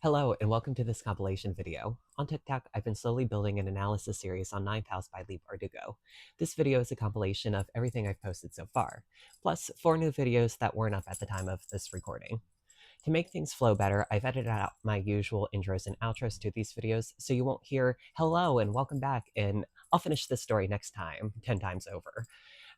Hello, and welcome to this compilation video. On TikTok, I've been slowly building an analysis series on Ninth House by Leigh Bardugo. This video is a compilation of everything I've posted so far, plus 4 new videos that weren't up at the time of this recording. To make things flow better, I've edited out my usual intros and outros to these videos, so you won't hear hello and welcome back, and I'll finish this story next time, 10 times over.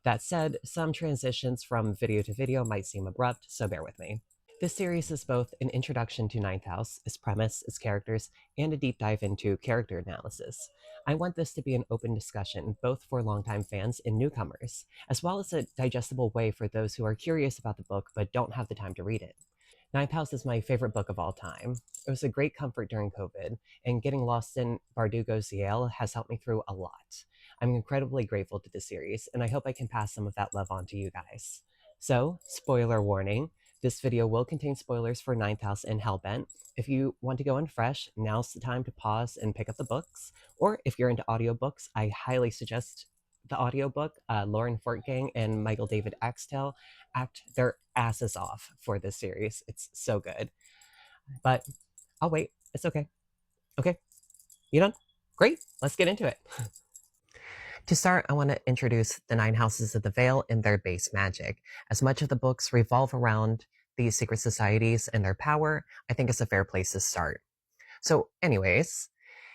That said, some transitions from video to video might seem abrupt, so bear with me. This series is both an introduction to Ninth House, its premise, its characters, and a deep dive into character analysis. I want this to be an open discussion, both for longtime fans and newcomers, as well as a digestible way for those who are curious about the book but don't have the time to read it. Ninth House is my favorite book of all time. It was a great comfort during COVID, and getting lost in Bardugo's Yale has helped me through a lot. I'm incredibly grateful to this series, and I hope I can pass some of that love on to you guys. So, spoiler warning, this video will contain spoilers for Ninth House and Hellbent. If you want to go in fresh, now's the time to pause and pick up the books. Or if you're into audiobooks, I highly suggest the audiobook. Lauren Fortgang and Michael David Axtell act their asses off for this series. It's so good. But I'll wait. It's okay. Okay. You done? Great. Let's get into it. To start, I want to introduce the 9 Houses of the Vale and their base magic. As much of the books revolve around these secret societies and their power, I think it's a fair place to start. So anyways,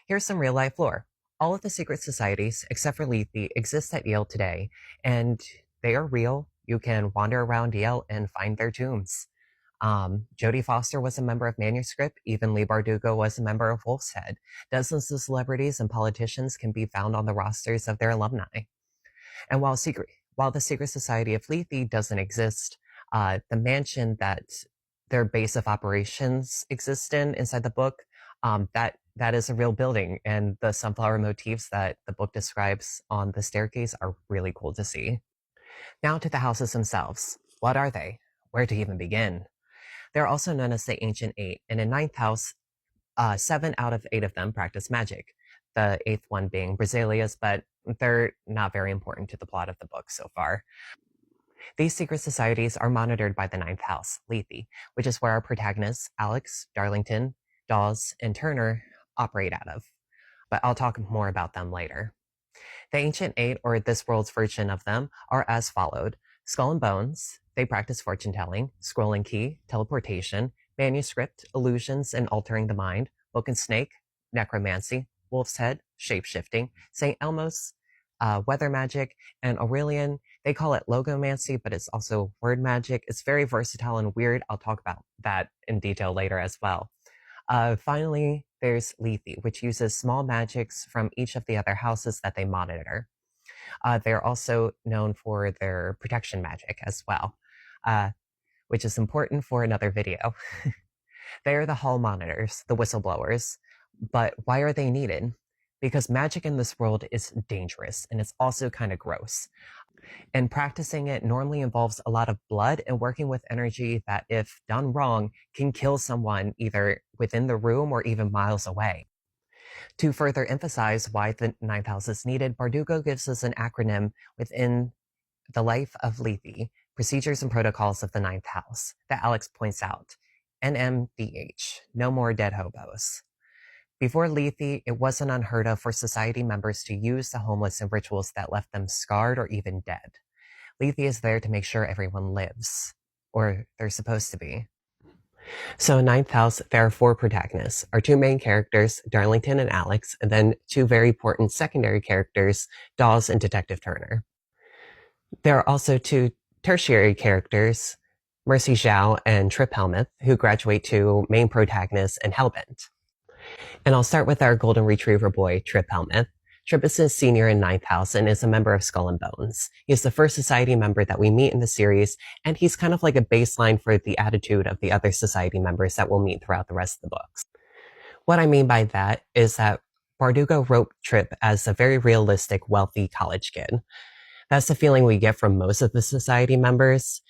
here's some real life lore. All of the secret societies, except for Lethe, exist at Yale today, and they are real. You can wander around Yale and find their tombs. Jodie Foster was a member of Manuscript. Even Leigh Bardugo was a member of Wolf's Head. Dozens of celebrities and politicians can be found on the rosters of their alumni. And while the Secret Society of Lethe doesn't exist, the mansion that their base of operations exists in inside the book, that is a real building, and the sunflower motifs that the book describes on the staircase are really cool to see. Now to the houses themselves. What are they? Where to even begin? They're also known as the Ancient Eight, and in Ninth House, 7 out of 8 of them practice magic, the 8th one being Briselia's, but they're not very important to the plot of the book so far. These secret societies are monitored by the 9th House, Lethe, which is where our protagonists, Alex, Darlington, Dawes, and Turner, operate out of. But I'll talk more about them later. The Ancient Eight, or this world's version of them, are as followed. Skull and Bones, they practice fortune-telling, Scroll and Key, teleportation, Manuscript, illusions and altering the mind, Book and Snake, necromancy, Wolf's Head, shape-shifting, St. Elmo's, weather magic, and Aurelian, they call it logomancy, but it's also word magic. It's very versatile and weird. I'll talk about that in detail later as well. Finally, there's Lethe, which uses small magics from each of the other houses that they monitor. They're also known for their protection magic as well, which is important for another video. They are the hall monitors, the whistleblowers. But why are they needed? Because magic in this world is dangerous, and it's also kind of gross. And practicing it normally involves a lot of blood and working with energy that, if done wrong, can kill someone either within the room or even miles away. To further emphasize why the 9th House is needed, Bardugo gives us an acronym within the life of Lethe, Procedures and Protocols of the 9th House, that Alex points out. NMDH, No More Dead Hobos. Before Lethe, it wasn't unheard of for society members to use the homeless in rituals that left them scarred or even dead. Lethe is there to make sure everyone lives. Or they're supposed to be. So in 9th House, there are 4 protagonists. Our 2 main characters, Darlington and Alex, and then 2 very important secondary characters, Dawes and Detective Turner. There are also 2 tertiary characters, Mercy Zhao and Trip Helmuth, who graduate to main protagonists in Hellbent. And I'll start with our golden retriever boy, Trip Helmuth. Trip is a senior in 9th House and is a member of Skull and Bones. He's the first society member that we meet in the series, and he's kind of like a baseline for the attitude of the other society members that we'll meet throughout the rest of the books. What I mean by that is that Bardugo wrote Trip as a very realistic, wealthy college kid. That's the feeling we get from most of the society members.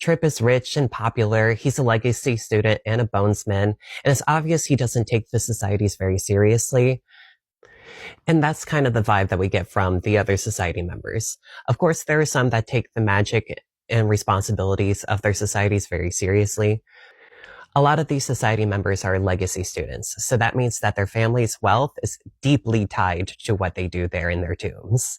Trip is rich and popular, he's a legacy student and a bonesman, and it's obvious he doesn't take the societies very seriously. And that's kind of the vibe that we get from the other society members. Of course, there are some that take the magic and responsibilities of their societies very seriously. A lot of these society members are legacy students, so that means that their family's wealth is deeply tied to what they do there in their tombs.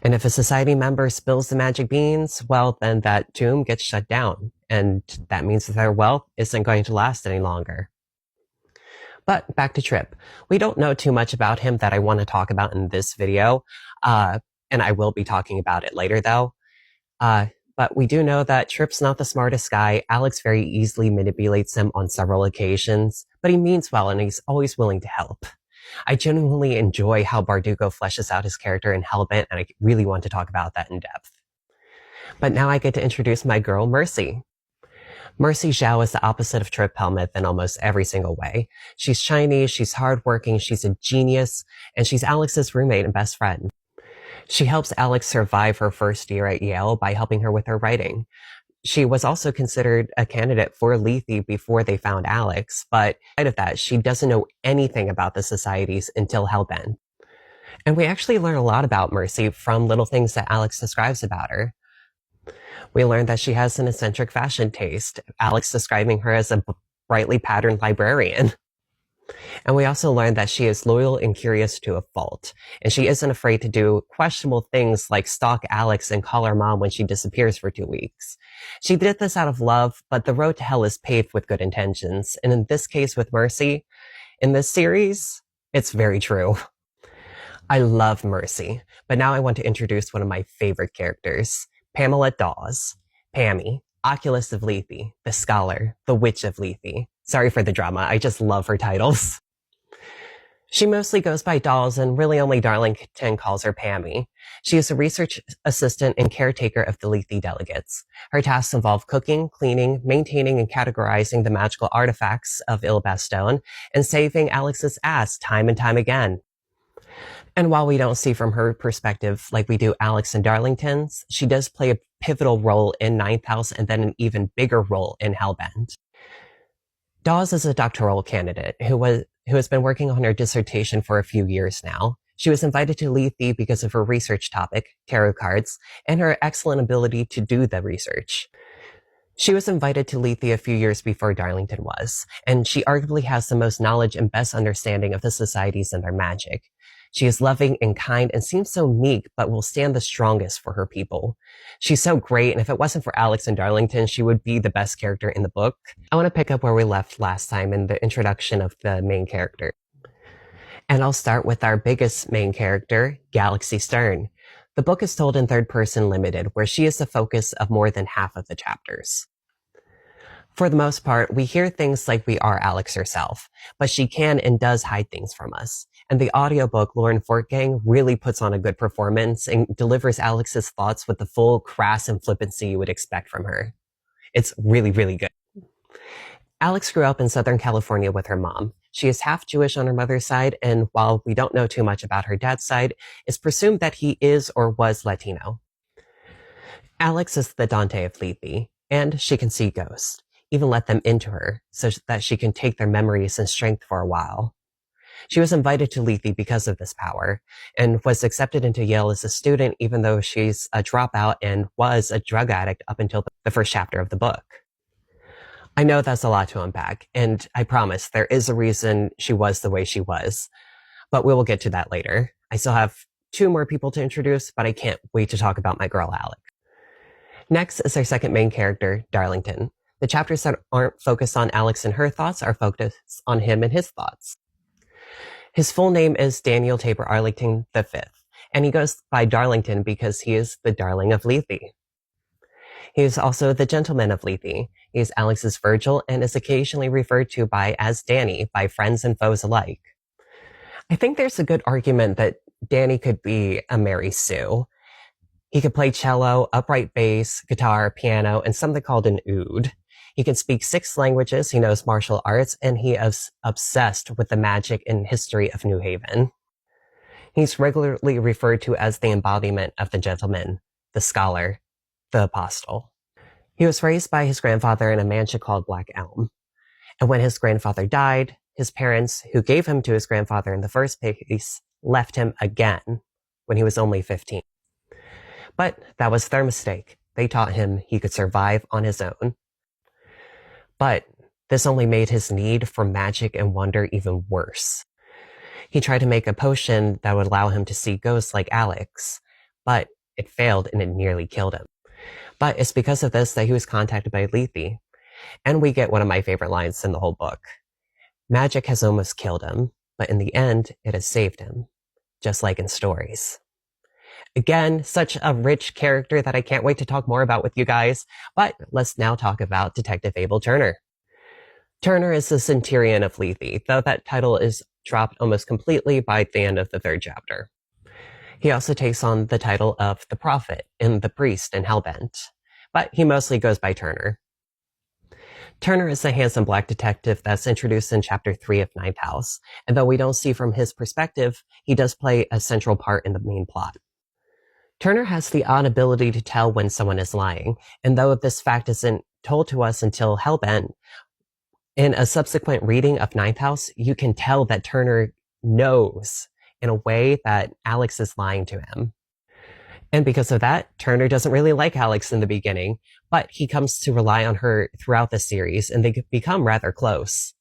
And if a society member spills the magic beans, well, then that tomb gets shut down, and that means that their wealth isn't going to last any longer. But back to Trip. We don't know too much about him that I want to talk about in this video, and I will be talking about it later though. But we do know that Trip's not the smartest guy. Alex very easily manipulates him on several occasions, but he means well and he's always willing to help. I genuinely enjoy how Bardugo fleshes out his character in Hellbent, and I really want to talk about that in depth. But now I get to introduce my girl, Mercy. Mercy Zhao is the opposite of Trip Helmuth in almost every single way. She's Chinese, she's hardworking, she's a genius, and she's Alex's roommate and best friend. She helps Alex survive her first year at Yale by helping her with her writing. She was also considered a candidate for Lethe before they found Alex, but outside of that, she doesn't know anything about the societies until Hellbent. And we actually learn a lot about Mercy from little things that Alex describes about her. We learn that she has an eccentric fashion taste, Alex describing her as a brightly patterned librarian. And we also learn that she is loyal and curious to a fault, and she isn't afraid to do questionable things like stalk Alex and call her mom when she disappears for 2 weeks. She did this out of love, but the road to hell is paved with good intentions, and in this case with Mercy, in this series, it's very true. I love Mercy, but now I want to introduce one of my favorite characters, Pamela Dawes. Pammy, Oculus of Lethe, the Scholar, the Witch of Lethe. Sorry for the drama, I just love her titles. She mostly goes by Dawes, and really only Darlington calls her Pammy. She is a research assistant and caretaker of the Lethe delegates. Her tasks involve cooking, cleaning, maintaining and categorizing the magical artifacts of Ilbastone, and saving Alex's ass time and time again. And while we don't see from her perspective like we do Alex and Darlington's, she does play a pivotal role in Ninth House and then an even bigger role in Hellbent. Dawes is a doctoral candidate who has been working on her dissertation for a few years now. She was invited to Lethe because of her research topic, tarot cards, and her excellent ability to do the research. She was invited to Lethe a few years before Darlington was, and she arguably has the most knowledge and best understanding of the societies and their magic. She is loving and kind and seems so meek, but will stand the strongest for her people. She's so great, and if it wasn't for Alex and Darlington, she would be the best character in the book. I want to pick up where we left last time in the introduction of the main character. And I'll start with our biggest main character, Galaxy Stern. The book is told in third person limited, where she is the focus of more than half of the chapters. For the most part, we hear things like we are Alex herself, but she can and does hide things from us. And the audiobook, Lauren Fortgang, really puts on a good performance and delivers Alex's thoughts with the full crass and flippancy you would expect from her. It's really, really good. Alex grew up in Southern California with her mom. She is half Jewish on her mother's side, and while we don't know too much about her dad's side, it's presumed that he is or was Latino. Alex is the Dante of Lethe, and she can see ghosts, even let them into her, so that she can take their memories and strength for a while. She was invited to Lethe because of this power, and was accepted into Yale as a student even though she's a dropout and was a drug addict up until the first chapter of the book. I know that's a lot to unpack, and I promise there is a reason she was the way she was, but we will get to that later. I still have 2 more people to introduce, but I can't wait to talk about my girl Alex. Next is our second main character, Darlington. The chapters that aren't focused on Alex and her thoughts are focused on him and his thoughts. His full name is Daniel Tabor Arlington V, and he goes by Darlington because he is the darling of Lethe. He is also the gentleman of Lethe. He is Alex's Virgil and is occasionally referred to as Danny by friends and foes alike. I think there's a good argument that Danny could be a Mary Sue. He could play cello, upright bass, guitar, piano, and something called an oud. He can speak 6 languages, he knows martial arts, and he is obsessed with the magic and history of New Haven. He's regularly referred to as the embodiment of the gentleman, the scholar, the apostle. He was raised by his grandfather in a mansion called Black Elm. And when his grandfather died, his parents, who gave him to his grandfather in the first place, left him again when he was only 15. But that was their mistake. They taught him he could survive on his own. But this only made his need for magic and wonder even worse. He tried to make a potion that would allow him to see ghosts like Alex, but it failed and it nearly killed him. But it's because of this that he was contacted by Lethe, and we get one of my favorite lines in the whole book. Magic has almost killed him, but in the end, it has saved him, just like in stories. Again, such a rich character that I can't wait to talk more about with you guys, but let's now talk about Detective Abel Turner. Turner is the Centurion of Lethe, though that title is dropped almost completely by the end of the 3rd chapter. He also takes on the title of the Prophet in The Priest in Hellbent, but he mostly goes by Turner. Turner is the handsome black detective that's introduced in Chapter 3 of Ninth House, and though we don't see from his perspective, he does play a central part in the main plot. Turner has the odd ability to tell when someone is lying, and though this fact isn't told to us until Hellbent, in a subsequent reading of Ninth House, you can tell that Turner knows in a way that Alex is lying to him. And because of that, Turner doesn't really like Alex in the beginning, but he comes to rely on her throughout the series, and they become rather close.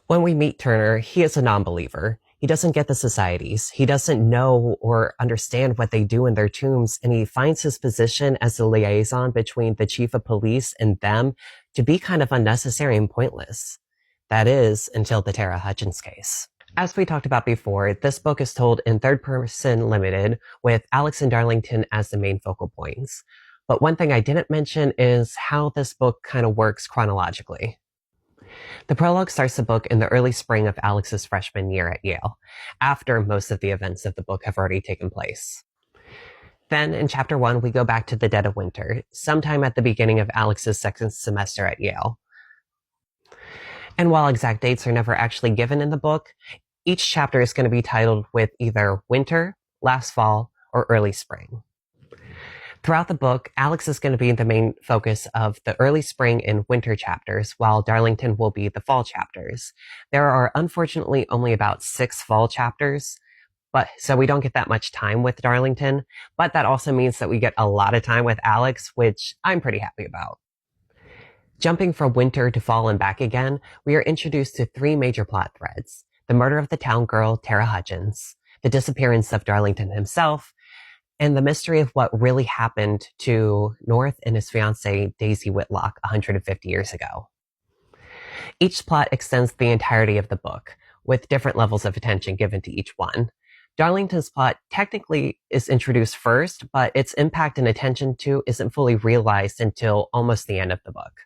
When we meet Turner, he is a non-believer. He doesn't get the societies. He doesn't know or understand what they do in their tombs, and he finds his position as the liaison between the chief of police and them to be kind of unnecessary and pointless. That is, until the Tara Hutchins case. As we talked about before, this book is told in 3rd person limited, with Alex and Darlington as the main focal points. But one thing I didn't mention is how this book kind of works chronologically. The prologue starts the book in the early spring of Alex's freshman year at Yale, after most of the events of the book have already taken place. Then, in Chapter 1, we go back to the dead of winter, sometime at the beginning of Alex's 2nd semester at Yale. And while exact dates are never actually given in the book, each chapter is going to be titled with either winter, last fall, or early spring. Throughout the book, Alex is going to be the main focus of the early spring and winter chapters, while Darlington will be the fall chapters. There are unfortunately only about 6 fall chapters, so we don't get that much time with Darlington, but that also means that we get a lot of time with Alex, which I'm pretty happy about. Jumping from winter to fall and back again, we are introduced to 3 major plot threads: the murder of the town girl, Tara Hutchins, the disappearance of Darlington himself, and the mystery of what really happened to North and his fiancée, Daisy Whitlock, 150 years ago. Each plot extends the entirety of the book, with different levels of attention given to each one. Darlington's plot technically is introduced first, but its impact and attention to isn't fully realized until almost the end of the book,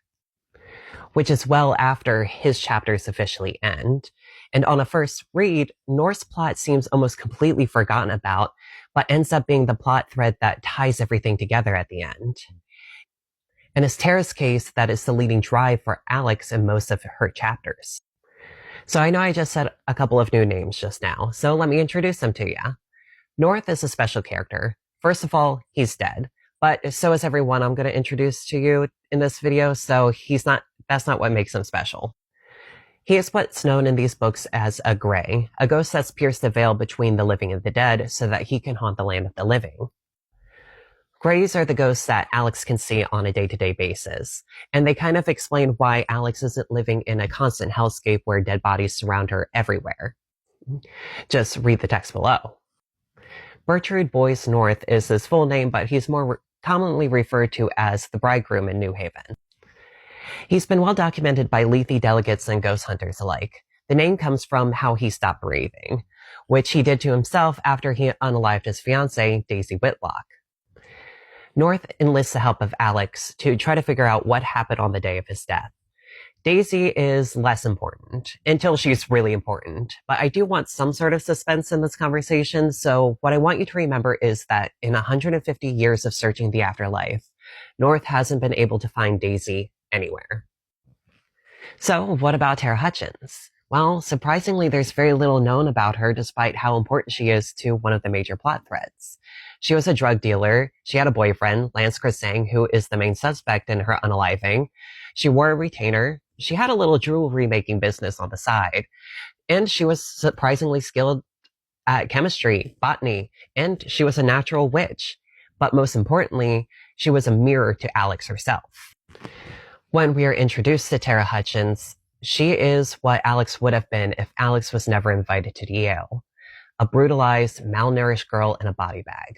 which is well after his chapters officially end. And on a first read, North's plot seems almost completely forgotten about, but ends up being the plot thread that ties everything together at the end. And it's Tara's case that is the leading drive for Alex in most of her chapters. So I know I just said a couple of new names just now, so let me introduce them to you. North is a special character. First of all, he's dead, but so is everyone I'm going to introduce to you in this video, so that's not what makes him special. He is what's known in these books as a Grey, a ghost that's pierced the veil between the living and the dead so that he can haunt the land of the living. Greys are the ghosts that Alex can see on a day-to-day basis, and they kind of explain why Alex isn't living in a constant hellscape where dead bodies surround her everywhere. Just read the text below. Bertrude Boyce North is his full name, but he's more commonly referred to as the Bridegroom in New Haven. He's been well documented by Lethe delegates and ghost hunters alike. The name comes from how he stopped breathing, which he did to himself after he unalived his fiancée, Daisy Whitlock. North enlists the help of Alex to try to figure out what happened on the day of his death. Daisy is less important, until she's really important, but I do want some sort of suspense in this conversation, so what I want you to remember is that in 150 years of searching the afterlife, North hasn't been able to find Daisy anywhere. So what about Tara Hutchins? Well, surprisingly, there's very little known about her despite how important she is to one of the major plot threads. She was a drug dealer, she had a boyfriend, Lance Krasang, who is the main suspect in her unaliving. She wore a retainer, she had a little jewelry making business on the side, and she was surprisingly skilled at chemistry, botany, and she was a natural witch. But most importantly, she was a mirror to Alex herself. When we are introduced to Tara Hutchins, she is what Alex would have been if Alex was never invited to Yale, a brutalized, malnourished girl in a body bag.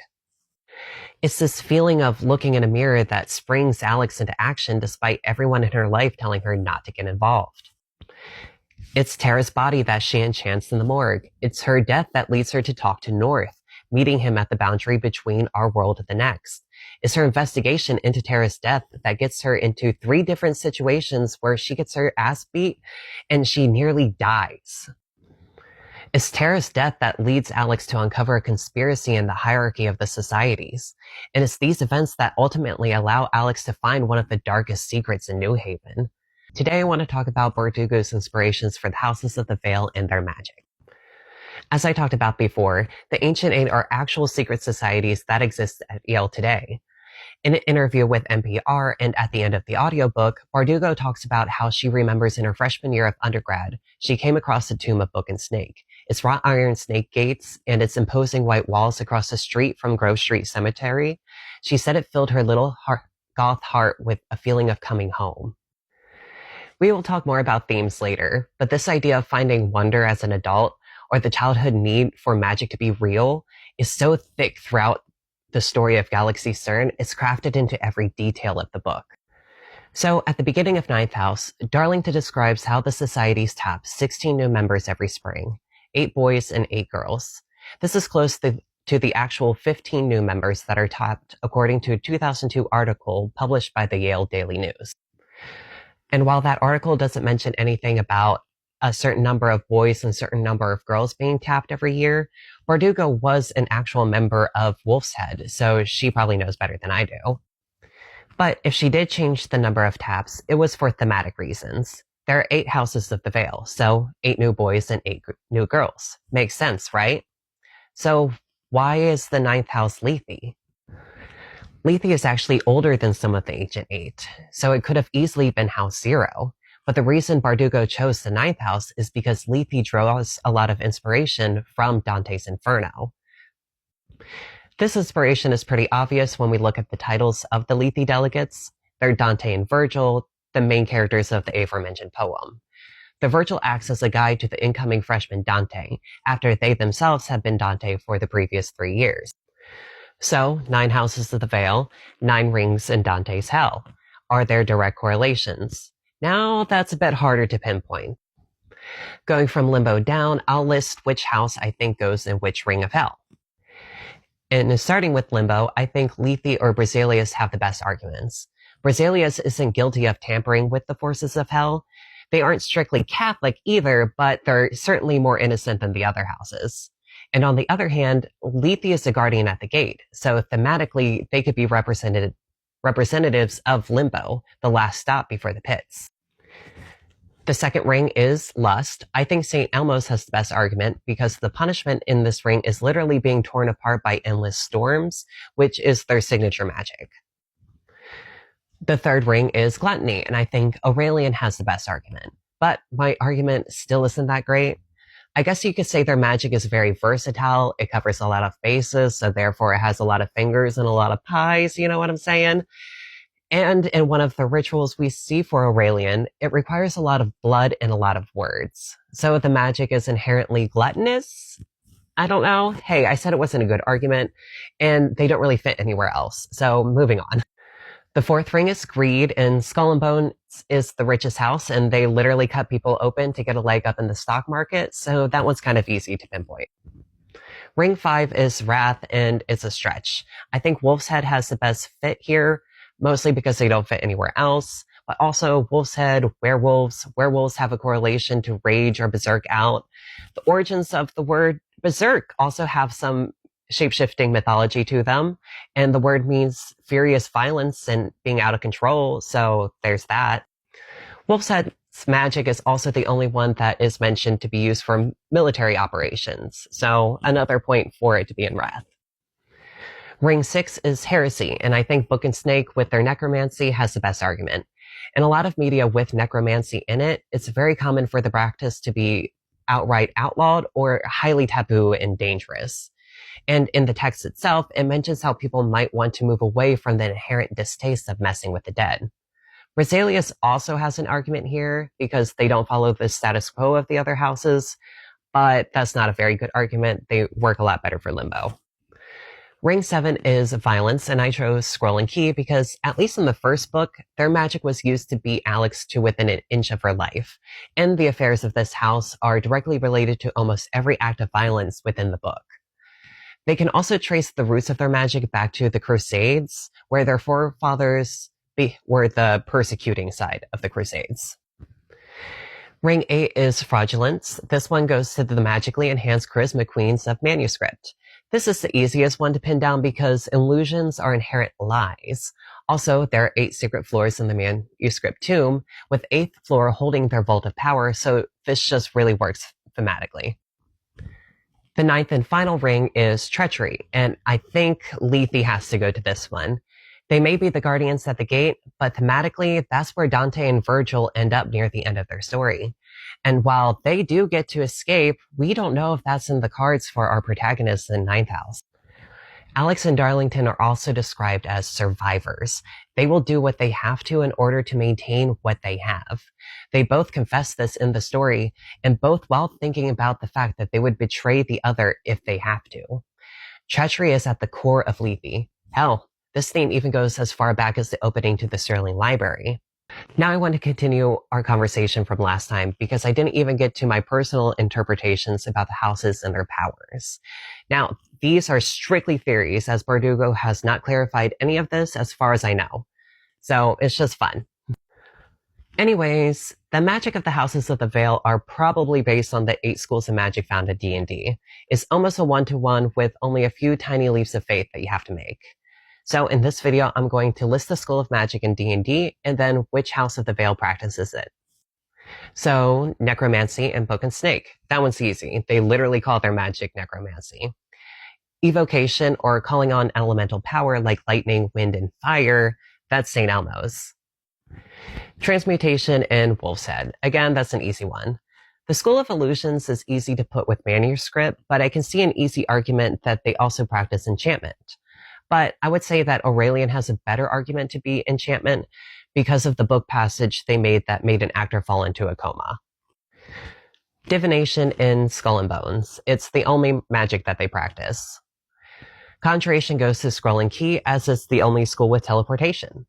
It's this feeling of looking in a mirror that springs Alex into action despite everyone in her life telling her not to get involved. It's Tara's body that she enchants in the morgue. It's her death that leads her to talk to North, meeting him at the boundary between our world and the next. It's her investigation into Tara's death that gets her into 3 different situations where she gets her ass beat and she nearly dies. It's Tara's death that leads Alex to uncover a conspiracy in the hierarchy of the societies. And it's these events that ultimately allow Alex to find one of the darkest secrets in New Haven. Today I want to talk about Bardugo's inspirations for the Houses of the Vale and their magic. As I talked about before, the Ancient Eight are actual secret societies that exist at Yale today. In an interview with NPR and at the end of the audiobook, Bardugo talks about how she remembers in her freshman year of undergrad, she came across the tomb of Book and Snake. Its wrought iron snake gates and its imposing white walls across the street from Grove Street Cemetery. She said it filled her little goth heart with a feeling of coming home. We will talk more about themes later, but this idea of finding wonder as an adult or the childhood need for magic to be real is so thick throughout the story of Galaxy CERN, it's crafted into every detail of the book. So at the beginning of Ninth House, Darlington describes how the societies tap 16 new members every spring, 8 boys and 8 girls. This is close to the actual 15 new members that are tapped according to a 2002 article published by the Yale Daily News. And while that article doesn't mention anything about a certain number of boys and a certain number of girls being tapped every year, Bardugo was an actual member of Wolf's Head, so she probably knows better than I do. But if she did change the number of taps, it was for thematic reasons. There are 8 houses of the Vale, so 8 new boys and 8 new girls. Makes sense, right? So why is the 9th house Lethe? Lethe is actually older than some of the Ancient Eight, so it could have easily been House 0. But the reason Bardugo chose the 9th house is because Lethe draws a lot of inspiration from Dante's Inferno. This inspiration is pretty obvious when we look at the titles of the Lethe delegates. They're Dante and Virgil, the main characters of the aforementioned poem. The Virgil acts as a guide to the incoming freshman Dante, after they themselves have been Dante for the previous 3 years. So, 9 houses of the Vale, 9 rings in Dante's hell. Are there direct correlations? Now, that's a bit harder to pinpoint. Going from Limbo down, I'll list which house I think goes in which ring of hell. And starting with Limbo, I think Lethe or Berzelius have the best arguments. Berzelius isn't guilty of tampering with the forces of hell. They aren't strictly Catholic either, but they're certainly more innocent than the other houses. And on the other hand, Lethe is the guardian at the gate, so thematically they could be representatives of Limbo, the last stop before the pits. The second ring is Lust. I think St. Elmo's has the best argument because the punishment in this ring is literally being torn apart by endless storms, which is their signature magic. The third ring is Gluttony, and I think Aurelian has the best argument. But my argument still isn't that great. I guess you could say their magic is very versatile. It covers a lot of bases, so therefore it has a lot of fingers and a lot of pies, you know what I'm saying? And in one of the rituals we see for Aurelian, it requires a lot of blood and a lot of words. So the magic is inherently gluttonous? I don't know. Hey, I said it wasn't a good argument, and they don't really fit anywhere else. So moving on. The fourth ring is Greed, and Skull and Bones is the richest house, and they literally cut people open to get a leg up in the stock market, so that one's kind of easy to pinpoint. Ring 5 is Wrath, and it's a stretch. I think Wolf's Head has the best fit here, mostly because they don't fit anywhere else, but also Wolf's Head, werewolves. Werewolves have a correlation to rage or berserk out. The origins of the word berserk also have some shape-shifting mythology to them, and the word means furious violence and being out of control, so there's that. Wolf's Head's magic is also the only one that is mentioned to be used for military operations, so another point for it to be in Wrath. Ring 6 is Heresy, and I think Book and Snake with their necromancy has the best argument. In a lot of media with necromancy in it, it's very common for the practice to be outright outlawed or highly taboo and dangerous. And in the text itself, it mentions how people might want to move away from the inherent distaste of messing with the dead. Rosalius also has an argument here because they don't follow the status quo of the other houses, but that's not a very good argument. They work a lot better for Limbo. Ring 7 is violence, and I chose Scroll and Key because, at least in the first book, their magic was used to beat Alex to within an inch of her life, and the affairs of this house are directly related to almost every act of violence within the book. They can also trace the roots of their magic back to the Crusades, where their forefathers were the persecuting side of the Crusades. Ring 8 is Fraudulence. This one goes to the magically enhanced charisma queens of manuscript. This is the easiest one to pin down because illusions are inherent lies. Also, there are 8 secret floors in the manuscript tomb, with 8th floor holding their vault of power, so this just really works thematically. The 9th and final ring is Treachery, and I think Lethe has to go to this one. They may be the guardians at the gate, but thematically, that's where Dante and Virgil end up near the end of their story. And while they do get to escape, we don't know if that's in the cards for our protagonists in Ninth House. Alex and Darlington are also described as survivors. They will do what they have to in order to maintain what they have. They both confess this in the story, and both while thinking about the fact that they would betray the other if they have to. Treachery is at the core of Lethe. Hell, this theme even goes as far back as the opening to the Sterling Library. Now I want to continue our conversation from last time because I didn't even get to my personal interpretations about the houses and their powers. Now, these are strictly theories as Bardugo has not clarified any of this as far as I know. So it's just fun. Anyways, the magic of the Houses of the Veil are probably based on the 8 schools of magic found at D&D. It's almost a one-to-one with only a few tiny leaps of faith that you have to make. So in this video, I'm going to list the School of Magic in D&D, and then which House of the Veil practices it. So, Necromancy and Book and Snake. That one's easy. They literally call their magic Necromancy. Evocation, or calling on elemental power like lightning, wind, and fire, that's St. Elmo's. Transmutation and Wolf's Head. Again, that's an easy one. The School of Illusions is easy to put with manuscript, but I can see an easy argument that they also practice enchantment. But I would say that Aurelian has a better argument to be enchantment because of the book passage they made that made an actor fall into a coma. Divination in Skull and Bones. It's the only magic that they practice. Conjuration goes to Scroll and Key, as it's the only school with teleportation.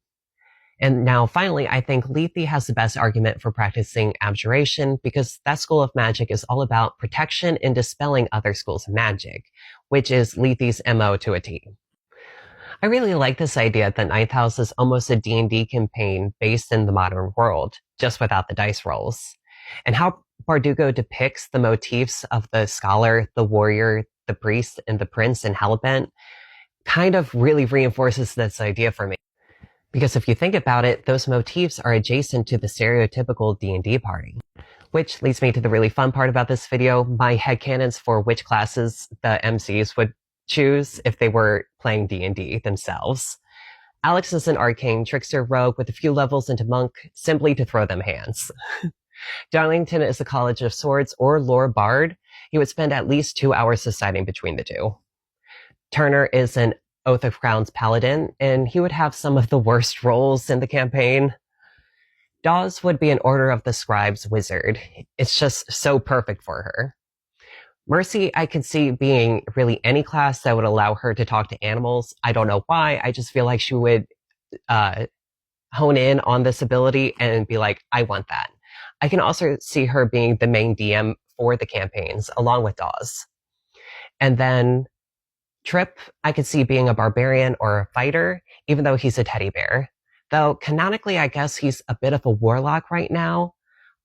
And now finally, I think Lethe has the best argument for practicing abjuration because that school of magic is all about protection and dispelling other schools of magic, which is Lethe's MO to a T. I really like this idea that Ninth House is almost a D&D campaign based in the modern world, just without the dice rolls. And how Bardugo depicts the motifs of the scholar, the warrior, the priest, and the prince in Hellbent kind of really reinforces this idea for me. Because if you think about it, those motifs are adjacent to the stereotypical D&D party. Which leads me to the really fun part about this video, my headcanons for which classes the MCs would choose if they were playing D&D themselves. Alex is an arcane trickster rogue with a few levels into monk simply to throw them hands. Darlington is a College of Swords or lore bard. He would spend at least 2 hours deciding between the two. Turner is an Oath of Crowns paladin, and he would have some of the worst roles in the campaign. Dawes would be an Order of the Scribes wizard. It's just so perfect for her. Mercy, I could see being really any class that would allow her to talk to animals. I don't know why. I just feel like she would hone in on this ability and be like, I want that. I can also see her being the main DM for the campaigns, along with Dawes. And then Trip, I could see being a barbarian or a fighter, even though he's a teddy bear. Though, canonically, I guess he's a bit of a warlock right now.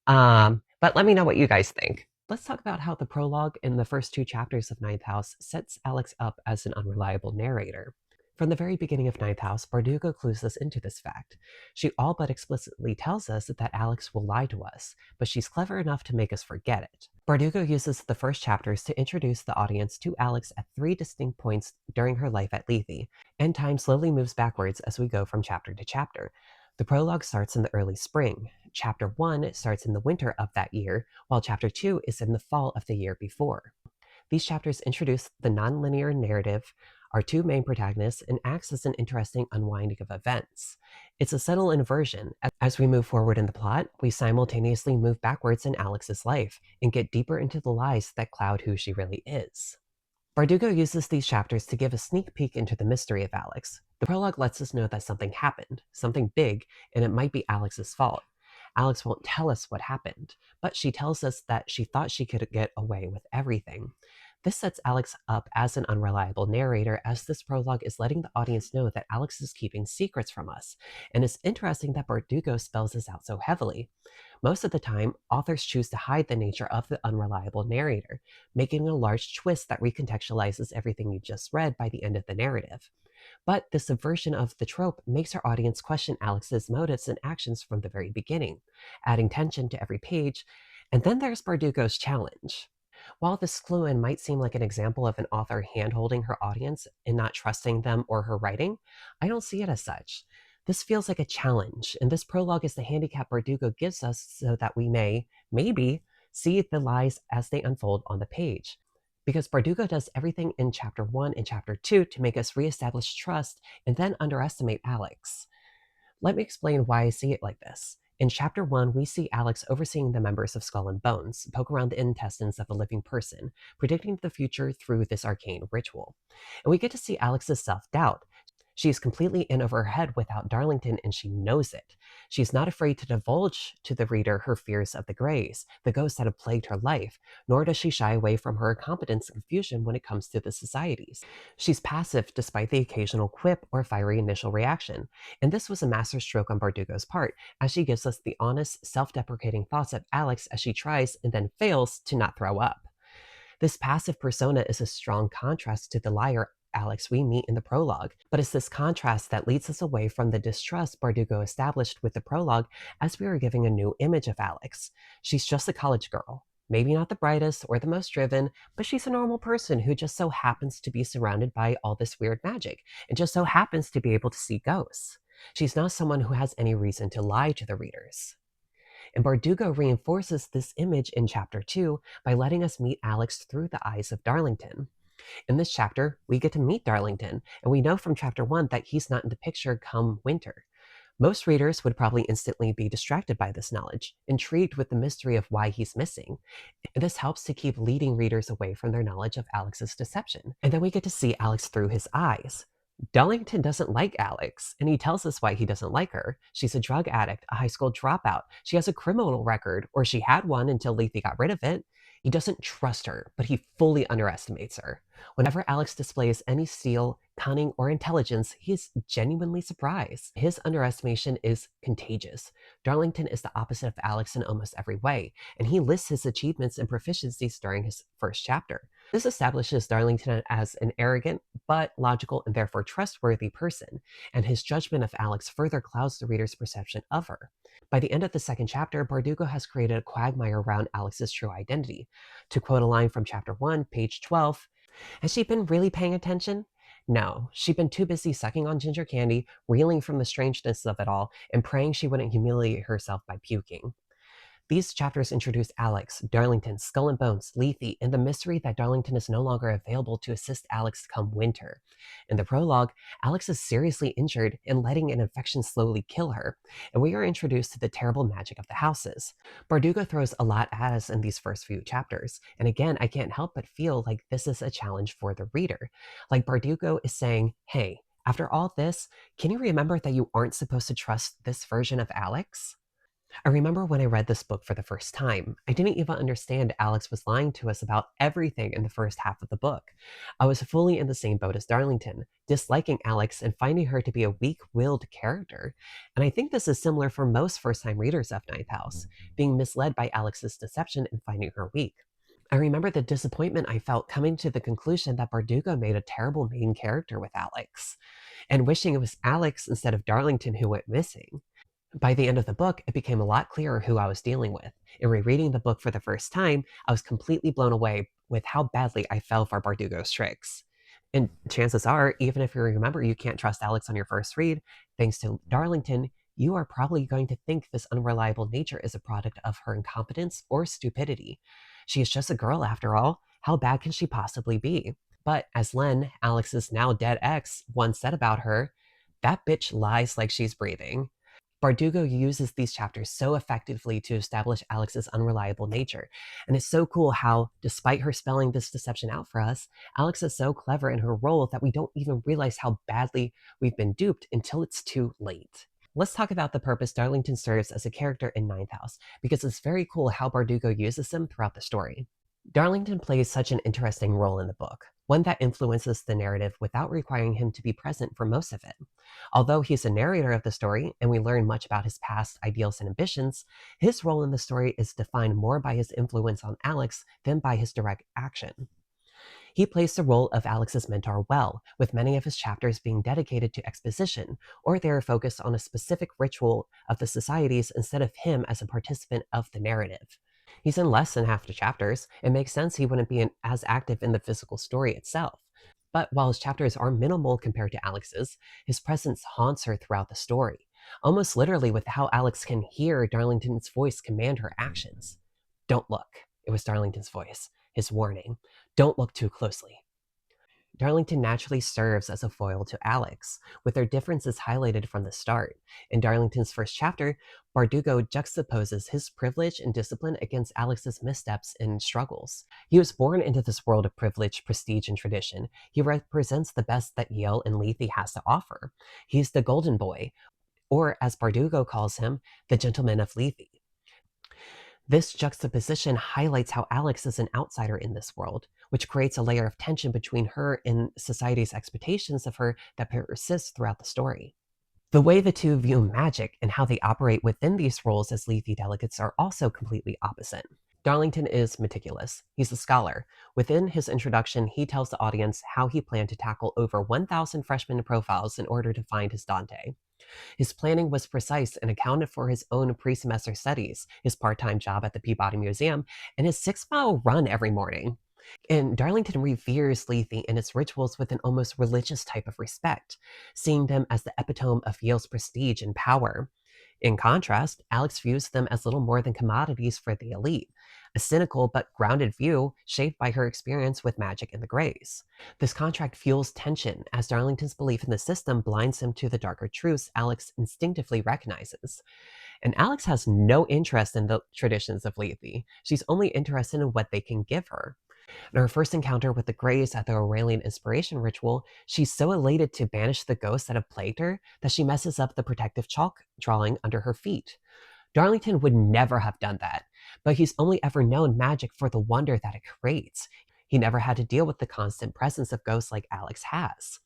But let me know what you guys think. Let's talk about how the prologue in the first 2 chapters of Ninth House sets Alex up as an unreliable narrator. From the very beginning of Ninth House, Bardugo clues us into this fact. She all but explicitly tells us that Alex will lie to us, but she's clever enough to make us forget it. Bardugo uses the first chapters to introduce the audience to Alex at 3 distinct points during her life at Lethe, and time slowly moves backwards as we go from chapter to chapter. The prologue starts in the early spring. Chapter 1 starts in the winter of that year, while Chapter 2 is in the fall of the year before. These chapters introduce the nonlinear narrative our two main protagonists and acts as an interesting unwinding of events. It's a subtle inversion. As we move forward in the plot, we simultaneously move backwards in Alex's life and get deeper into the lies that cloud who she really is. Bardugo uses these chapters to give a sneak peek into the mystery of Alex. The prologue lets us know that something happened, something big, and it might be Alex's fault. Alex won't tell us what happened, but she tells us that she thought she could get away with everything. This sets Alex up as an unreliable narrator, as this prologue is letting the audience know that Alex is keeping secrets from us, and it's interesting that Bardugo spells this out so heavily. Most of the time, authors choose to hide the nature of the unreliable narrator, making a large twist that recontextualizes everything you just read by the end of the narrative. But the subversion of the trope makes our audience question Alex's motives and actions from the very beginning, adding tension to every page. And then there's Bardugo's challenge. While this clue-in might seem like an example of an author hand-holding her audience and not trusting them or her writing, I don't see it as such. This feels like a challenge, and this prologue is the handicap Bardugo gives us so that we may, maybe, see the lies as they unfold on the page. Because Bardugo does everything in Chapter 1 and Chapter 2 to make us reestablish trust and then underestimate Alex. Let me explain why I see it like this. In Chapter 1, we see Alex overseeing the members of Skull and Bones poke around the intestines of a living person, predicting the future through this arcane ritual. And we get to see Alex's self-doubt. She is completely in over her head without Darlington, and she knows it. She is not afraid to divulge to the reader her fears of the Greys, the ghosts that have plagued her life, nor does she shy away from her incompetence and confusion when it comes to the societies. She's passive despite the occasional quip or fiery initial reaction, and this was a masterstroke on Bardugo's part, as she gives us the honest, self-deprecating thoughts of Alex as she tries and then fails to not throw up. This passive persona is a strong contrast to the liar Alex we meet in the prologue, but it's this contrast that leads us away from the distrust Bardugo established with the prologue, as we are giving a new image of Alex. She's just a college girl. Maybe not the brightest or the most driven, but she's a normal person who just so happens to be surrounded by all this weird magic and just so happens to be able to see ghosts. She's not someone who has any reason to lie to the readers. And Bardugo reinforces this image in Chapter 2 by letting us meet Alex through the eyes of Darlington. In this chapter, we get to meet Darlington, and we know from Chapter 1 that he's not in the picture come winter. Most readers would probably instantly be distracted by this knowledge, intrigued with the mystery of why he's missing. And this helps to keep leading readers away from their knowledge of Alex's deception. And then we get to see Alex through his eyes. Darlington doesn't like Alex, and he tells us why he doesn't like her. She's a drug addict, a high school dropout. She has a criminal record, or she had one until Lethe got rid of it. He doesn't trust her, but he fully underestimates her. Whenever Alex displays any skill, cunning, or intelligence, he's genuinely surprised. His underestimation is contagious. Darlington is the opposite of Alex in almost every way, and he lists his achievements and proficiencies during his first chapter. This establishes Darlington as an arrogant, but logical and therefore trustworthy person, and his judgment of Alex further clouds the reader's perception of her. By the end of the second chapter, Bardugo has created a quagmire around Alex's true identity. To quote a line from Chapter 1, page 12, "Has she been really paying attention? No, she'd been too busy sucking on ginger candy, reeling from the strangeness of it all, and praying she wouldn't humiliate herself by puking." These chapters introduce Alex, Darlington, Skull and Bones, Lethe, and the mystery that Darlington is no longer available to assist Alex come winter. In the prologue, Alex is seriously injured and letting an infection slowly kill her, and we are introduced to the terrible magic of the houses. Bardugo throws a lot at us in these first few chapters, and again, I can't help but feel like this is a challenge for the reader. Like Bardugo is saying, hey, after all this, can you remember that you aren't supposed to trust this version of Alex? I remember when I read this book for the first time, I didn't even understand Alex was lying to us about everything in the first half of the book. I was fully in the same boat as Darlington, disliking Alex and finding her to be a weak-willed character. And I think this is similar for most first-time readers of Ninth House, being misled by Alex's deception and finding her weak. I remember the disappointment I felt coming to the conclusion that Bardugo made a terrible main character with Alex, and wishing it was Alex instead of Darlington who went missing. By the end of the book, it became a lot clearer who I was dealing with. In rereading the book for the first time, I was completely blown away with how badly I fell for Bardugo's tricks. And chances are, even if you remember you can't trust Alex on your first read, thanks to Darlington, you are probably going to think this unreliable nature is a product of her incompetence or stupidity. She is just a girl after all. How bad can she possibly be? But as Len, Alex's now dead ex, once said about her, that bitch lies like she's breathing. Bardugo uses these chapters so effectively to establish Alex's unreliable nature. And it's so cool how, despite her spelling this deception out for us, Alex is so clever in her role that we don't even realize how badly we've been duped until it's too late. Let's talk about the purpose Darlington serves as a character in Ninth House, because it's very cool how Bardugo uses him throughout the story. Darlington plays such an interesting role in the book, one that influences the narrative without requiring him to be present for most of it. Although he's a narrator of the story and we learn much about his past ideals and ambitions, his role in the story is defined more by his influence on Alex than by his direct action. He plays the role of Alex's mentor well, with many of his chapters being dedicated to exposition, or they are focused on a specific ritual of the societies instead of him as a participant of the narrative. He's in less than half the chapters. It makes sense he wouldn't be as active in the physical story itself. But while his chapters are minimal compared to Alex's, his presence haunts her throughout the story, almost literally with how Alex can hear Darlington's voice command her actions. Don't look. It was Darlington's voice, his warning. Don't look too closely. Darlington naturally serves as a foil to Alex, with their differences highlighted from the start. In Darlington's first chapter, Bardugo juxtaposes his privilege and discipline against Alex's missteps and struggles. He was born into this world of privilege, prestige, and tradition. He represents the best that Yale and Lethe has to offer. He's the golden boy, or as Bardugo calls him, the gentleman of Lethe. This juxtaposition highlights how Alex is an outsider in this world, which creates a layer of tension between her and society's expectations of her that persists throughout the story. The way the two view magic and how they operate within these roles as Lethe delegates are also completely opposite. Darlington is meticulous. He's a scholar. Within his introduction, he tells the audience how he planned to tackle over 1,000 freshman profiles in order to find his Dante. His planning was precise and accounted for his own pre-semester studies, his part-time job at the Peabody Museum, and his 6-mile run every morning. And Darlington reveres Lethe and its rituals with an almost religious type of respect, seeing them as the epitome of Yale's prestige and power. In contrast, Alex views them as little more than commodities for the elite, a cynical but grounded view shaped by her experience with magic and the Greys. This contrast fuels tension, as Darlington's belief in the system blinds him to the darker truths Alex instinctively recognizes. And Alex has no interest in the traditions of Lethe. She's only interested in what they can give her. In her first encounter with the Greys at the Aurelian Inspiration Ritual, she's so elated to banish the ghosts that have plagued her that she messes up the protective chalk drawing under her feet. Darlington would never have done that, but he's only ever known magic for the wonder that it creates. He never had to deal with the constant presence of ghosts like Alex has.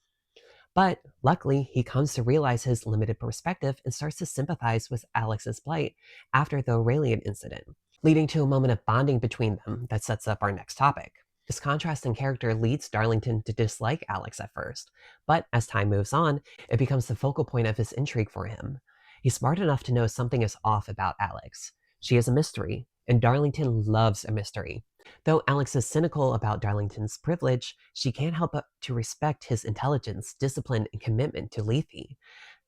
But luckily, he comes to realize his limited perspective and starts to sympathize with Alex's plight after the Aurelian incident, leading to a moment of bonding between them that sets up our next topic. This contrast in character leads Darlington to dislike Alex at first, but as time moves on, it becomes the focal point of his intrigue for him. He's smart enough to know something is off about Alex. She is a mystery, and Darlington loves a mystery. Though Alex is cynical about Darlington's privilege, she can't help but to respect his intelligence, discipline, and commitment to Lethe.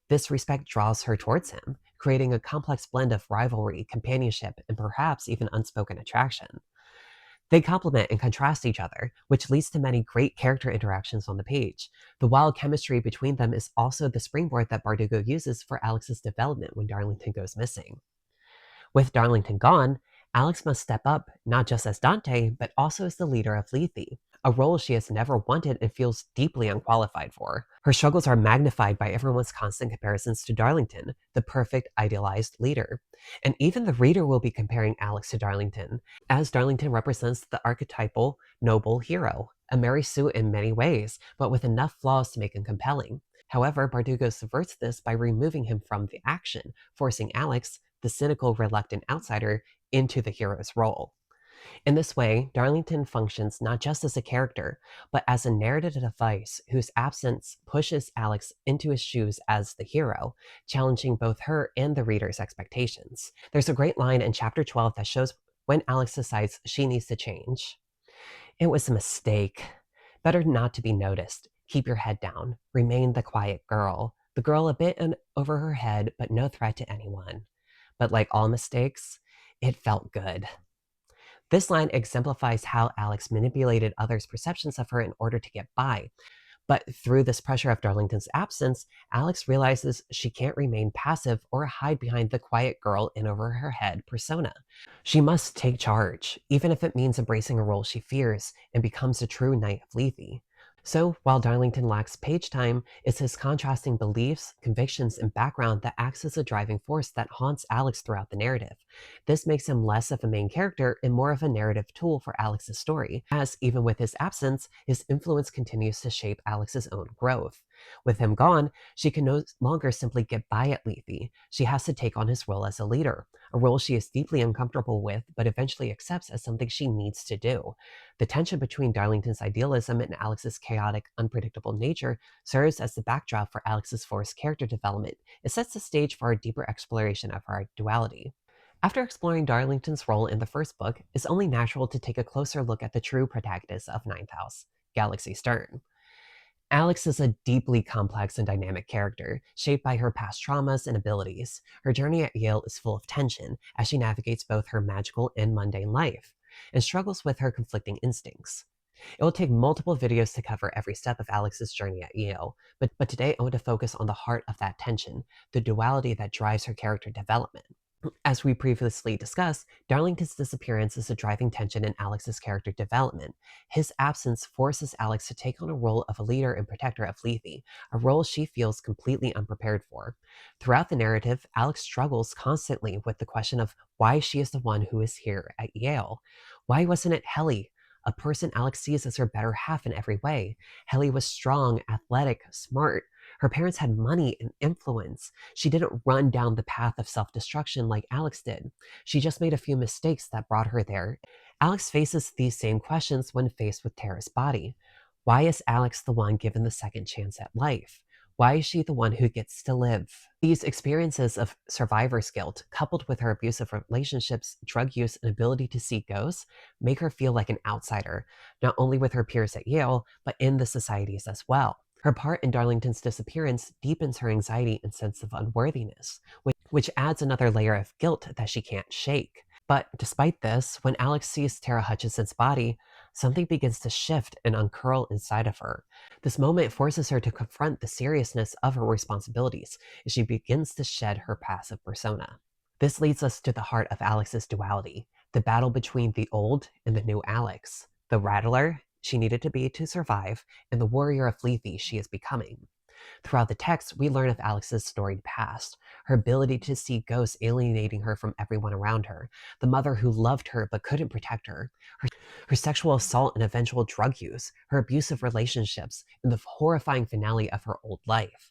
This respect draws her towards him, creating a complex blend of rivalry, companionship, and perhaps even unspoken attraction. They complement and contrast each other, which leads to many great character interactions on the page. The wild chemistry between them is also the springboard that Bardugo uses for Alex's development when Darlington goes missing. With Darlington gone, Alex must step up, not just as Dante, but also as the leader of Lethe, a role she has never wanted and feels deeply unqualified for. Her struggles are magnified by everyone's constant comparisons to Darlington, the perfect idealized leader. And even the reader will be comparing Alex to Darlington, as Darlington represents the archetypal noble hero, a Mary Sue in many ways, but with enough flaws to make him compelling. However, Bardugo subverts this by removing him from the action, forcing Alex, the cynical, reluctant outsider, into the hero's role. In this way, Darlington functions not just as a character, but as a narrative device whose absence pushes Alex into his shoes as the hero, challenging both her and the reader's expectations. There's a great line in chapter 12 that shows when Alex decides she needs to change. It was a mistake. Better not to be noticed. Keep your head down. Remain the quiet girl. The girl a bit over her head, but no threat to anyone. But like all mistakes, it felt good. This line exemplifies how Alex manipulated others' perceptions of her in order to get by. But through this pressure of Darlington's absence, Alex realizes she can't remain passive or hide behind the quiet girl in over her head persona. She must take charge, even if it means embracing a role she fears, and becomes a true Knight of Lethe. So, while Darlington lacks page time, it's his contrasting beliefs, convictions, and background that acts as a driving force that haunts Alex throughout the narrative. This makes him less of a main character and more of a narrative tool for Alex's story, as even with his absence, his influence continues to shape Alex's own growth. With him gone, she can no longer simply get by at Lethe. She has to take on his role as a leader, a role she is deeply uncomfortable with, but eventually accepts as something she needs to do. The tension between Darlington's idealism and Alex's chaotic, unpredictable nature serves as the backdrop for Alex's forced character development. It sets the stage for a deeper exploration of her duality. After exploring Darlington's role in the first book, it's only natural to take a closer look at the true protagonist of Ninth House, Galaxy Stern. Alex is a deeply complex and dynamic character, shaped by her past traumas and abilities. Her journey at Yale is full of tension as she navigates both her magical and mundane life, and struggles with her conflicting instincts. It will take multiple videos to cover every step of Alex's journey at Yale, but today I want to focus on the heart of that tension, the duality that drives her character development. As we previously discussed, Darlington's disappearance is a driving tension in Alex's character development. His absence forces Alex to take on a role of a leader and protector of Lethe, a role she feels completely unprepared for. Throughout the narrative, Alex struggles constantly with the question of why she is the one who is here at Yale. Why wasn't it Helly, a person Alex sees as her better half in every way? Helly was strong, athletic, smart. Her parents had money and influence. She didn't run down the path of self destruction like Alex did. She just made a few mistakes that brought her there. Alex faces these same questions when faced with Tara's body. Why is Alex the one given the second chance at life? Why is she the one who gets to live? These experiences of survivor's guilt, coupled with her abusive relationships, drug use, and ability to see ghosts, make her feel like an outsider, not only with her peers at Yale, but in the societies as well. Her part in Darlington's disappearance deepens her anxiety and sense of unworthiness, which adds another layer of guilt that she can't shake. But despite this, when Alex sees Tara Hutchinson's body, something begins to shift and uncurl inside of her. This moment forces her to confront the seriousness of her responsibilities as she begins to shed her passive persona. This leads us to the heart of Alex's duality, the battle between the old and the new Alex, the rattler she needed to be to survive, and the warrior of Lethe she is becoming. Throughout the text, we learn of Alex's storied past, her ability to see ghosts alienating her from everyone around her, the mother who loved her but couldn't protect her, her sexual assault and eventual drug use, her abusive relationships, and the horrifying finale of her old life.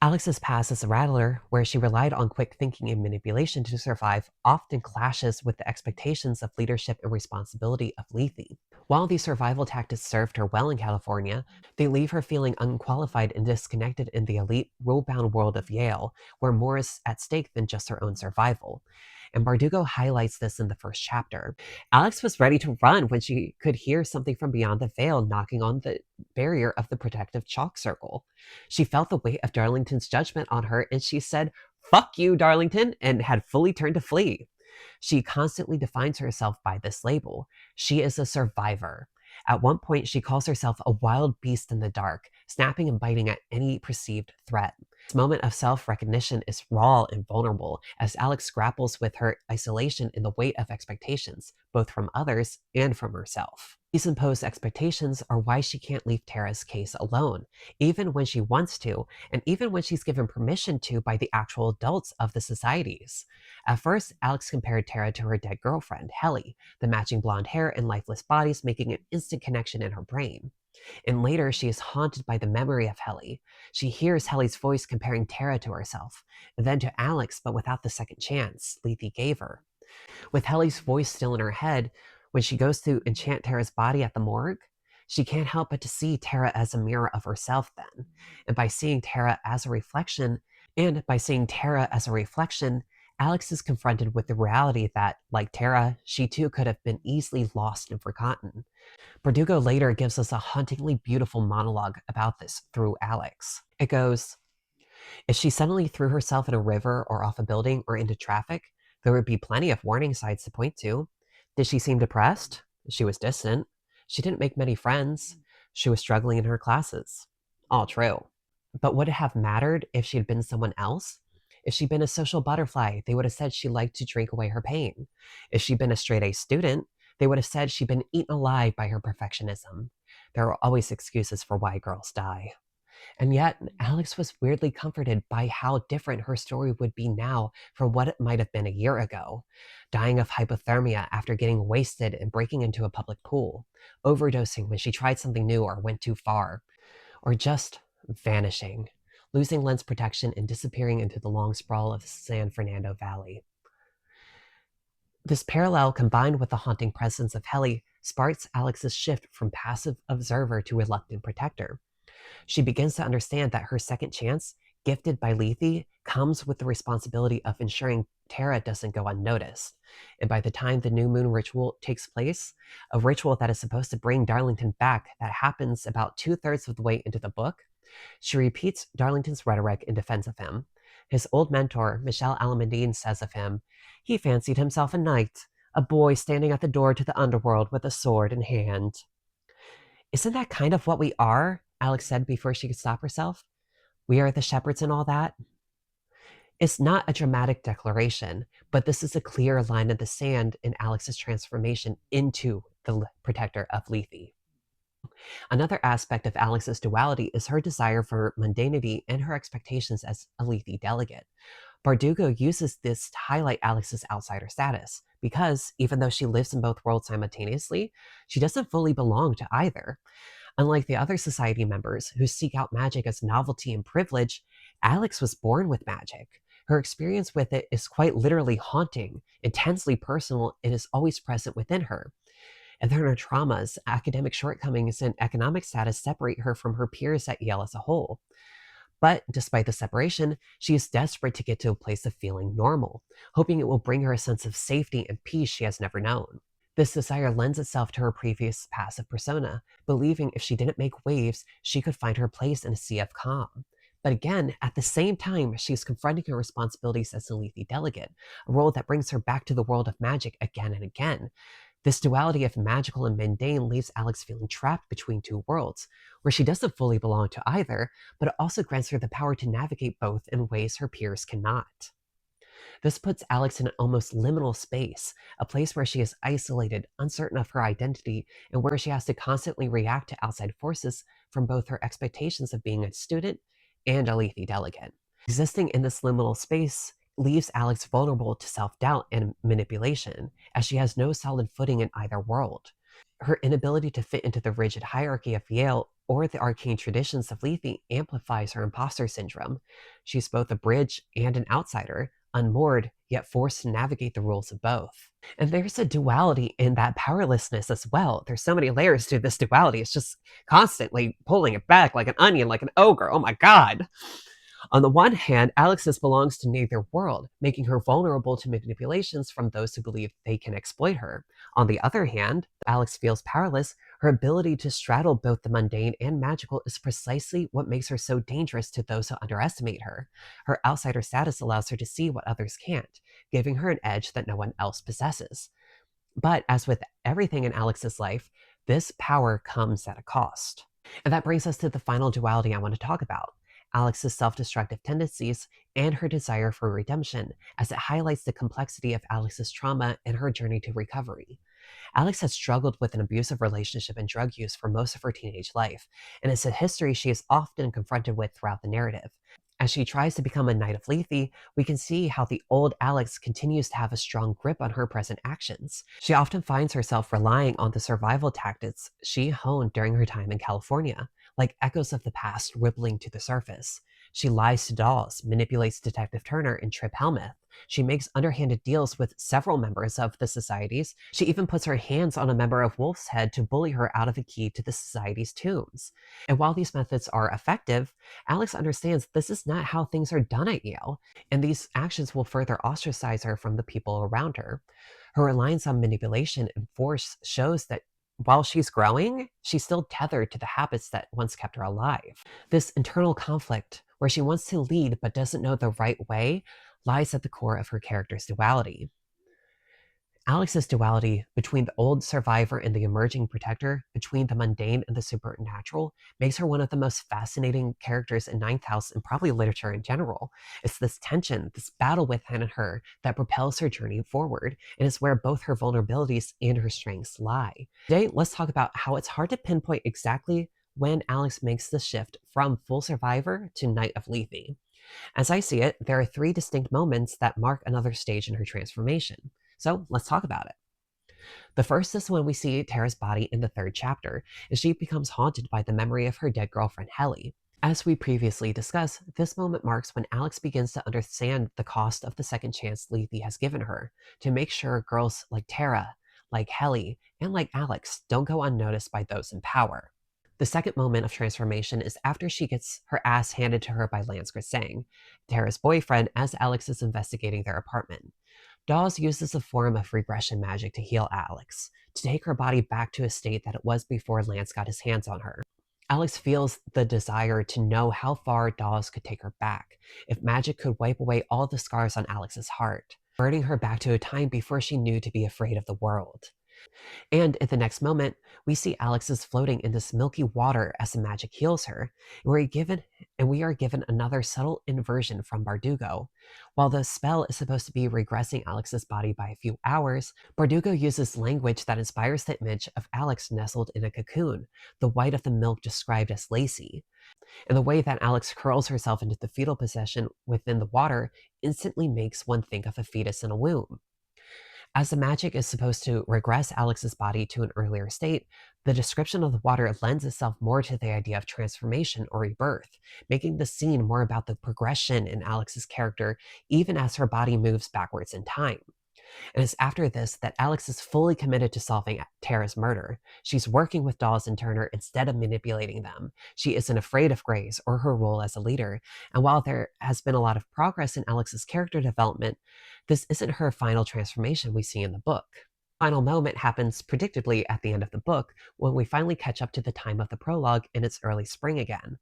Alex's past as a rattler, where she relied on quick thinking and manipulation to survive, often clashes with the expectations of leadership and responsibility of Lethe. While these survival tactics served her well in California, they leave her feeling unqualified and disconnected in the elite, rule-bound world of Yale, where more is at stake than just her own survival. And Bardugo highlights this in the first chapter. Alex was ready to run when she could hear something from beyond the veil knocking on the barrier of the protective chalk circle. She felt the weight of Darlington's judgment on her and she said, "Fuck you, Darlington," and had fully turned to flee. She constantly defines herself by this label. She is a survivor. At one point, she calls herself a wild beast in the dark, snapping and biting at any perceived threat. This moment of self-recognition is raw and vulnerable as Alex grapples with her isolation and the weight of expectations, both from others and from herself. These imposed expectations are why she can't leave Tara's case alone, even when she wants to, and even when she's given permission to by the actual adults of the societies. At first, Alex compared Tara to her dead girlfriend, Helly, the matching blonde hair and lifeless bodies making an instant connection in her brain. And later, she is haunted by the memory of Helly. She hears Helly's voice comparing Tara to herself, and then to Alex, but without the second chance Lethe gave her. With Helly's voice still in her head, when she goes to enchant Tara's body at the morgue, she can't help but to see Tara as a mirror of herself then. And by seeing Tara as a reflection, Alex is confronted with the reality that, like Tara, she too could have been easily lost and forgotten. Verdugo later gives us a hauntingly beautiful monologue about this through Alex. It goes, "If she suddenly threw herself in a river or off a building or into traffic, there would be plenty of warning signs to point to. Did she seem depressed? She was distant. She didn't make many friends. She was struggling in her classes. All true. But would it have mattered if she had been someone else? If she'd been a social butterfly, they would have said she liked to drink away her pain. If she'd been a straight A student, they would have said she'd been eaten alive by her perfectionism. There are always excuses for why girls die. And yet, Alex was weirdly comforted by how different her story would be now from what it might have been a year ago. Dying of hypothermia after getting wasted and breaking into a public pool, overdosing when she tried something new or went too far, or just vanishing, losing lens protection and disappearing into the long sprawl of the San Fernando Valley. This parallel, combined with the haunting presence of Helly, sparks Alex's shift from passive observer to reluctant protector. She begins to understand that her second chance, gifted by Lethe, comes with the responsibility of ensuring Tara doesn't go unnoticed. And by the time the new moon ritual takes place, a ritual that is supposed to bring Darlington back that happens about 2/3 of the way into the book, she repeats Darlington's rhetoric in defense of him. His old mentor, Michelle Alamandine, says of him, "He fancied himself a knight, a boy standing at the door to the underworld with a sword in hand." Isn't that kind of what we are? Alex said before she could stop herself. We are the shepherds and all that. It's not a dramatic declaration, but this is a clear line in the sand in Alex's transformation into the protector of Lethe. Another aspect of Alex's duality is her desire for mundanity and her expectations as a Lethe delegate. Bardugo uses this to highlight Alex's outsider status, because even though she lives in both worlds simultaneously, she doesn't fully belong to either. Unlike the other society members who seek out magic as novelty and privilege, Alex was born with magic. Her experience with it is quite literally haunting, intensely personal, and is always present within her. And then her traumas, academic shortcomings, and economic status separate her from her peers at Yale as a whole. But despite the separation, she is desperate to get to a place of feeling normal, hoping it will bring her a sense of safety and peace she has never known. This desire lends itself to her previous passive persona, believing if she didn't make waves, she could find her place in a sea of calm. But again, at the same time, she is confronting her responsibilities as a Lethe delegate, a role that brings her back to the world of magic again and again. This duality of magical and mundane leaves Alex feeling trapped between two worlds, where she doesn't fully belong to either, but it also grants her the power to navigate both in ways her peers cannot. This puts Alex in an almost liminal space, a place where she is isolated, uncertain of her identity, and where she has to constantly react to outside forces from both her expectations of being a student and a Lethe delegate. Existing in this liminal space leaves Alex vulnerable to self-doubt and manipulation, as she has no solid footing in either world. Her inability to fit into the rigid hierarchy of Yale or the arcane traditions of Lethe amplifies her imposter syndrome. She's both a bridge and an outsider, unmoored, yet forced to navigate the rules of both. And there's a duality in that powerlessness as well. There's so many layers to this duality. It's just constantly pulling it back like an onion, like an ogre. Oh my God. On the one hand, Alexis belongs to neither world, making her vulnerable to manipulations from those who believe they can exploit her. On the other hand, Alex feels powerless. Her ability to straddle both the mundane and magical is precisely what makes her so dangerous to those who underestimate her. Her outsider status allows her to see what others can't, giving her an edge that no one else possesses. But as with everything in Alex's life, this power comes at a cost. And that brings us to the final duality I want to talk about: Alex's self-destructive tendencies and her desire for redemption, as it highlights the complexity of Alex's trauma and her journey to recovery. Alex has struggled with an abusive relationship and drug use for most of her teenage life, and it's a history she is often confronted with throughout the narrative. As she tries to become a Knight of Lethe, we can see how the old Alex continues to have a strong grip on her present actions. She often finds herself relying on the survival tactics she honed during her time in California, like echoes of the past rippling to the surface. She lies to Dawes, manipulates Detective Turner and Trip Helmuth. She makes underhanded deals with several members of the societies. She even puts her hands on a member of Wolf's Head to bully her out of a key to the society's tombs. And while these methods are effective, Alex understands this is not how things are done at Yale, and these actions will further ostracize her from the people around her. Her reliance on manipulation and force shows that while she's growing, she's still tethered to the habits that once kept her alive. This internal conflict, where she wants to lead but doesn't know the right way, lies at the core of her character's duality. Alex's duality between the old survivor and the emerging protector, between the mundane and the supernatural, makes her one of the most fascinating characters in Ninth House and probably literature in general. It's this tension, this battle within her that propels her journey forward, and is where both her vulnerabilities and her strengths lie. Today, let's talk about how it's hard to pinpoint exactly when Alex makes the shift from full survivor to Knight of Lethe. As I see it, there are three distinct moments that mark another stage in her transformation. So let's talk about it. The first is when we see Tara's body in the third chapter, as she becomes haunted by the memory of her dead girlfriend Helly. As we previously discussed, this moment marks when Alex begins to understand the cost of the second chance Lethe has given her to make sure girls like Tara, like Helly, and like Alex don't go unnoticed by those in power. The second moment of transformation is after she gets her ass handed to her by Lance Grisang, Tara's boyfriend, as Alex is investigating their apartment. Dawes uses a form of regression magic to heal Alex, to take her body back to a state that it was before Lance got his hands on her. Alex feels the desire to know how far Dawes could take her back, if magic could wipe away all the scars on Alex's heart, burning her back to a time before she knew to be afraid of the world. And in the next moment, we see Alex is floating in this milky water as the magic heals her, and we are given another subtle inversion from Bardugo. While the spell is supposed to be regressing Alex's body by a few hours, Bardugo uses language that inspires the image of Alex nestled in a cocoon, the white of the milk described as lacy. And the way that Alex curls herself into the fetal position within the water instantly makes one think of a fetus in a womb. As the magic is supposed to regress Alex's body to an earlier state, the description of the water lends itself more to the idea of transformation or rebirth, making the scene more about the progression in Alex's character even as her body moves backwards in time. And it's after this that Alex is fully committed to solving Tara's murder. She's working with Dawes and Turner instead of manipulating them. She isn't afraid of Grace or her role as a leader. And while there has been a lot of progress in Alex's character development, this isn't her final transformation we see in the book. Final moment happens predictably at the end of the book when we finally catch up to the time of the prologue in its early spring again.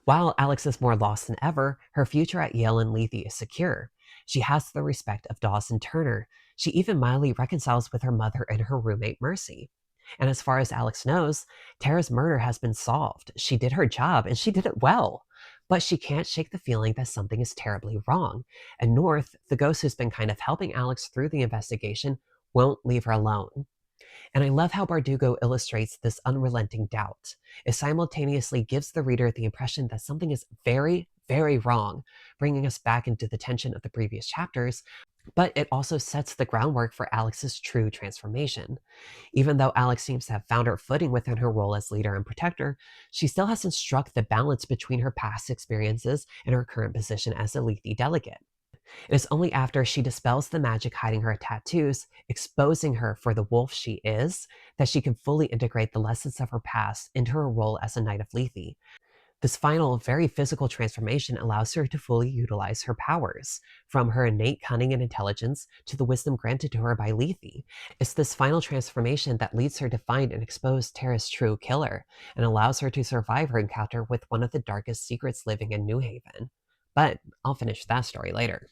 While Alex is more lost than ever, her future at Yale and Lethe is secure. She has the respect of Dawes and Turner. She even mildly reconciles with her mother and her roommate Mercy. And as far as Alex knows, Tara's murder has been solved. She did her job and she did it well. But she can't shake the feeling that something is terribly wrong. And North, the ghost who's been kind of helping Alex through the investigation, won't leave her alone. And I love how Bardugo illustrates this unrelenting doubt. It simultaneously gives the reader the impression that something is very, very wrong, bringing us back into the tension of the previous chapters, but it also sets the groundwork for Alex's true transformation. Even though Alex seems to have found her footing within her role as leader and protector, she still hasn't struck the balance between her past experiences and her current position as a Lethe delegate. It is only after she dispels the magic hiding her tattoos, exposing her for the wolf she is, that she can fully integrate the lessons of her past into her role as a Knight of Lethe. This final, very physical transformation allows her to fully utilize her powers, from her innate cunning and intelligence to the wisdom granted to her by Lethe. It's this final transformation that leads her to find and expose Tara's true killer, and allows her to survive her encounter with one of the darkest secrets living in New Haven. But I'll finish that story later.